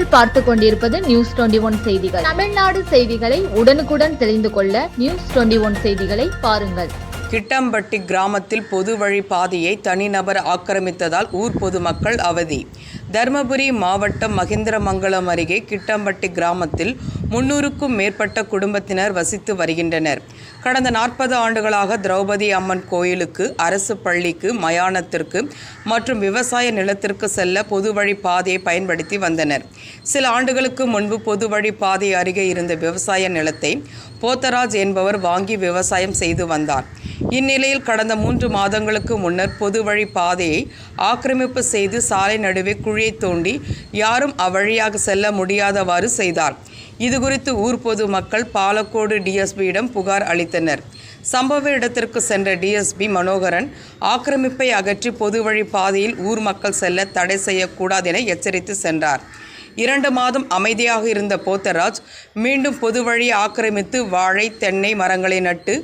நீங்கள் பார்த்து கொண்டிருப்பது நியூஸ் 21 செய்திகள். தமிழ்நாடு செய்திகளை உடனுக்குடன் தெரிந்து கொள்ள நியூஸ் 21 செய்திகளை பாருங்கள். கிட்டம்பட்டி கிராமத்தில் பொது வழி பாதையை தனிநபர் ஆக்கிரமித்ததால் ஊர் பொதுமக்கள் அவதி. தருமபுரி மாவட்டம் மகேந்திரமங்கலம் அருகே கிட்டம்பட்டி கிராமத்தில் 300க்கும் மேற்பட்ட குடும்பத்தினர் வசித்து வருகின்றனர். கடந்த 40 ஆண்டுகளாக திரௌபதி அம்மன் கோயிலுக்கு, அரசு பள்ளிக்கு, மயானத்திற்கு மற்றும் விவசாய நிலத்திற்கு செல்ல பொது வழி பாதையை பயன்படுத்தி வந்தனர். சில ஆண்டுகளுக்கு முன்பு பொது வழி பாதை அருகே இருந்த விவசாய நிலத்தை போத்தராஜ் என்பவர் வாங்கி விவசாயம் செய்து வந்தார். இந்நிலையில் கடந்த 3 மாதங்களுக்கு முன்னர் பொது வழி பாதையை ஆக்கிரமிப்பு செய்து சாலை நடுவே குழியை தோண்டி யாரும் அவ்வழியாக செல்ல முடியாதவாறு செய்தார். இதுகுறித்து ஊர் பொது மக்கள் பாலக்கோடு டிஎஸ்பியிடம் புகார் அளித்தனர். சம்பவ இடத்திற்கு சென்ற டிஎஸ்பி மனோகரன் ஆக்கிரமிப்பை அகற்றி பொது வழி பாதையில் ஊர் மக்கள் செல்ல தடை செய்யக்கூடாது என எச்சரித்து சென்றார். 2 மாதம் அமைதியாக இருந்த போத்தராஜ் மீண்டும் பொது வழி ஆக்கிரமித்து வாழை, தென்னை மரங்களை நட்டு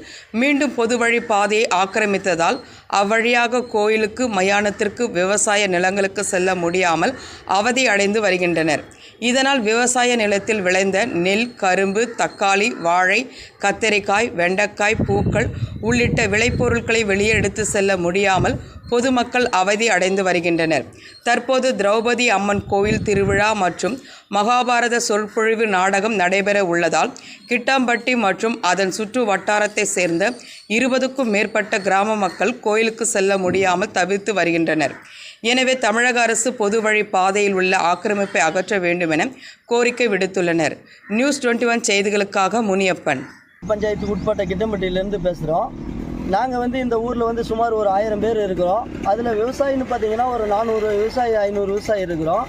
மீண்டும் பொது வழி பாதையை ஆக்கிரமித்ததால் அவ்வழியாக கோயிலுக்கு, மயானத்திற்கு, விவசாய நிலங்களுக்கு செல்ல முடியாமல் அவதி அடைந்து வருகின்றனர். இதனால் விவசாய நிலத்தில் விளைந்த நெல், கரும்பு, தக்காளி, வாழை, கத்தரிக்காய், வெண்டைக்காய், பூக்கள் உள்ளிட்ட விளைபொருட்களை வெளியே எடுத்து செல்ல முடியாமல் பொதுமக்கள் அவதி அடைந்து வருகின்றனர். தற்போது திரௌபதி அம்மன் கோவில் திருவிழா மற்றும் மகாபாரத சொற்பொழிவு நாடகம் நடைபெற உள்ளதால் கிட்டம்பட்டி மற்றும் அதன் சுற்று வட்டாரத்தை சேர்ந்த 20க்கும் மேற்பட்ட கிராம மக்கள் கோயிலுக்கு செல்ல முடியாமல் தவிர்த்து வருகின்றனர். எனவே தமிழக அரசு பொது வழி பாதையில் உள்ள ஆக்கிரமிப்பை அகற்ற வேண்டும் என கோரிக்கை விடுத்துள்ளனர். நியூஸ் 21 செய்திகளுக்காக முனியப்பன். பஞ்சாயத்துக்கு உட்பட்ட கிட்டம்பட்டியிலேருந்து பேசுகிறோம். நாங்கள் இந்த ஊரில் சுமார் ஒரு 1000 பேர் இருக்கிறோம். அதில் விவசாயின்னு பார்த்தீங்கன்னா ஒரு 400 விவசாயி, 500 விவசாயி இருக்கிறோம்.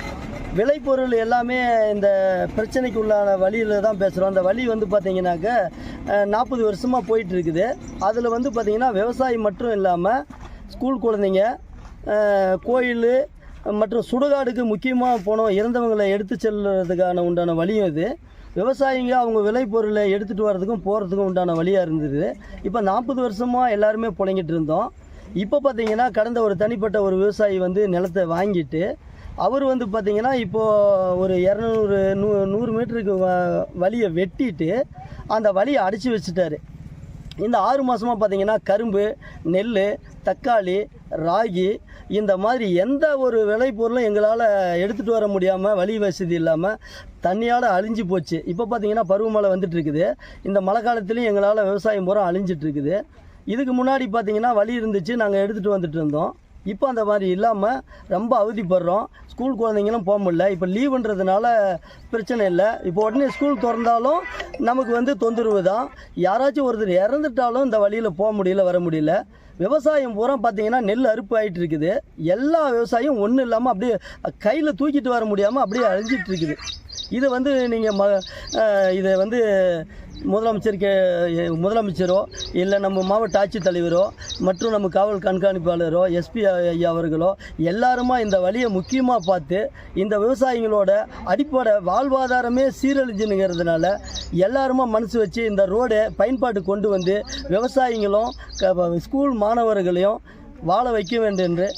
விளைபொருள் எல்லாமே இந்த பிரச்சனைக்கு உள்ளான வழியில் தான் பேசுகிறோம். அந்த வழி பார்த்தீங்கன்னாக்க 40 வருஷமாக போயிட்டுருக்குது. அதில் பார்த்தீங்கன்னா விவசாயம் மட்டும் இல்லாமல் ஸ்கூல் குழந்தைங்க, கோயில் மற்றும் சுடுகாடுக்கு முக்கியமாக போனோம் இறந்தவங்களை எடுத்து செல்றதுக்கான உண்டான வழியும் இது. விவசாயிங்க அவங்க விளைபொருளை எடுத்துகிட்டு வர்றதுக்கும் போகிறதுக்கும் உண்டான வழியாக இருந்தது. இப்போ 40 வருஷமாக எல்லாருமே புழங்கிட்டு இருந்தோம். இப்போ பார்த்திங்கன்னா கடந்த ஒரு தனிப்பட்ட ஒரு விவசாயி நிலத்தை வாங்கிட்டு அவர் பார்த்திங்கன்னா இப்போது ஒரு 200-100 மீட்டருக்கு வழியை வெட்டிட்டு அந்த வழியை அடித்து வச்சுட்டாரு. இந்த 6 மாதமாக பார்த்திங்கன்னா கரும்பு, நெல், தக்காளி, ராகி இந்த மாதிரி எந்த ஒரு விளைபொருளும் எங்களால் எடுத்துகிட்டு வர முடியாமல், வழி வசதி இல்லாமல் தண்ணியால் அழிஞ்சு போச்சு. இப்போ பார்த்திங்கன்னா பருவமழை வந்துட்டுருக்குது. இந்த மழை காலத்துலேயும் எங்களால் விவசாயம் பூரா அழிஞ்சிட்ருக்குது. இதுக்கு முன்னாடி பார்த்திங்கன்னா வழி இருந்துச்சு, நாங்கள் எடுத்துகிட்டு வந்துட்டு இருந்தோம். இப்போ அந்த மாதிரி இல்லாமல் ரொம்ப அவதிப்படுறோம். ஸ்கூல் குழந்தைங்களும் போக முடியல. இப்போ லீவுன்றதுனால பிரச்சனை இல்லை. இப்போ உடனே ஸ்கூல் திறந்தாலும் நமக்கு தொந்தரவு தான். யாராச்சும் ஒருத்தர் இறந்துட்டாலும் இந்த வழியில் போக முடியல, வர முடியல. விவசாயம் பூரா பார்த்திங்கன்னா நெல் அறுப்பு ஆகிட்டு இருக்குது. எல்லா விவசாயம் ஒன்றும் இல்லாமல் அப்படியே கையில் தூக்கிட்டு வர முடியாமல் அப்படியே அழிஞ்சிட்டு இருக்குது. இது நீங்கள் இதை முதலமைச்சரோ இல்லை நம்ம மாவட்ட ஆட்சித்தலைவரோ மற்றும் நம்ம காவல் கண்காணிப்பாளரோ, எஸ்பி ஐயா அவர்களோ எல்லாருமா இந்த வழியை முக்கியமாக பார்த்து இந்த விவசாயிகளோட அடிப்படை வாழ்வாதாரமே சீரழிஞ்சுங்கிறதுனால எல்லாருமா மனசு வச்சு இந்த ரோடை பயன்பாட்டு கொண்டு விவசாயிகளும் ஸ்கூல் மாணவர்களையும் வாழ வைக்க வேண்டும் என்று